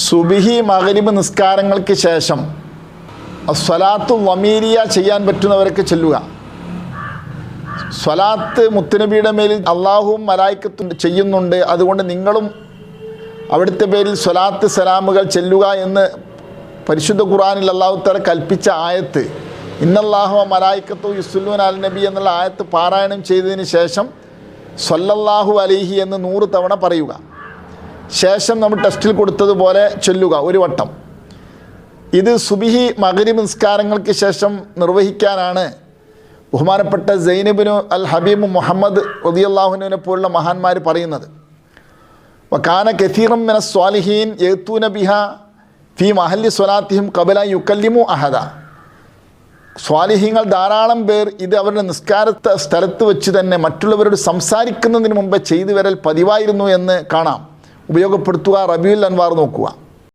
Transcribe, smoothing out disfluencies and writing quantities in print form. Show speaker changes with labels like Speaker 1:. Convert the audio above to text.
Speaker 1: സുബിഹി മഗ്രിബ് നിസ്കാരങ്ങൾക്ക് ശേഷം സ്വലാത്തു വമീരിയ ചെയ്യാൻ പറ്റുന്നവരൊക്കെ ചെല്ലുക. സ്വലാത്ത് മുത്തുനബിയുടെ മേലിൽ അള്ളാഹുവും മലായിക്കത്തും ചെയ്യുന്നുണ്ട്, അതുകൊണ്ട് നിങ്ങളും അവിടുത്തെ പേരിൽ സ്വലാത്ത് സലാമുകൾ ചെല്ലുക എന്ന് പരിശുദ്ധ ഖുർആനിൽ അല്ലാഹു തആല കൽപ്പിച്ച ആയത്ത്, ഇന്നല്ലാഹു മലായിക്കത്തു യുസ്വല്ലൂന അലൻ നബി എന്നുള്ള ആയത്ത് പാരായണം ചെയ്തതിന് ശേഷം സ്വല്ലല്ലാഹു അലൈഹി എന്ന് 100 തവണ പറയുക. ശേഷം നമ്മൾ ടെസ്റ്റിൽ കൊടുത്തതുപോലെ ചൊല്ലുക ഒരു വട്ടം. ഇത് സുബിഹി മഗ്രിബ് നിസ്കാരങ്ങൾക്ക് ശേഷം നിർവഹിക്കാനാണ് ബഹുമാനപ്പെട്ട സൈനബിനു അൽ ഹബീബ് മുഹമ്മദ് റളിയല്ലാഹുവിനെ പോലുള്ള മഹാന്മാർ പറയുന്നത്. വകാന കസീറൻ മിന സ്വാലിഹീൻ യഅ്തൂന ബിഹാ ഫീ മഹല്ലി സ്വലാത്തിഹിം ഖബല യുകല്ലിമു അഹദ. സ്വാലിഹീങ്ങൾ ധാരാളം പേർ ഇത് അവരുടെ നിസ്കാരത്തെ സ്ഥലത്ത് വെച്ച് തന്നെ മറ്റുള്ളവരോട് സംസാരിക്കുന്നതിന് മുമ്പ് ചെയ്തു വരൽ പതിവായിരുന്നു എന്ന് കാണാം. ഉപയോഗപ്പെടുത്തുക. റബീഉൽ അൻവാർ നോക്കുക.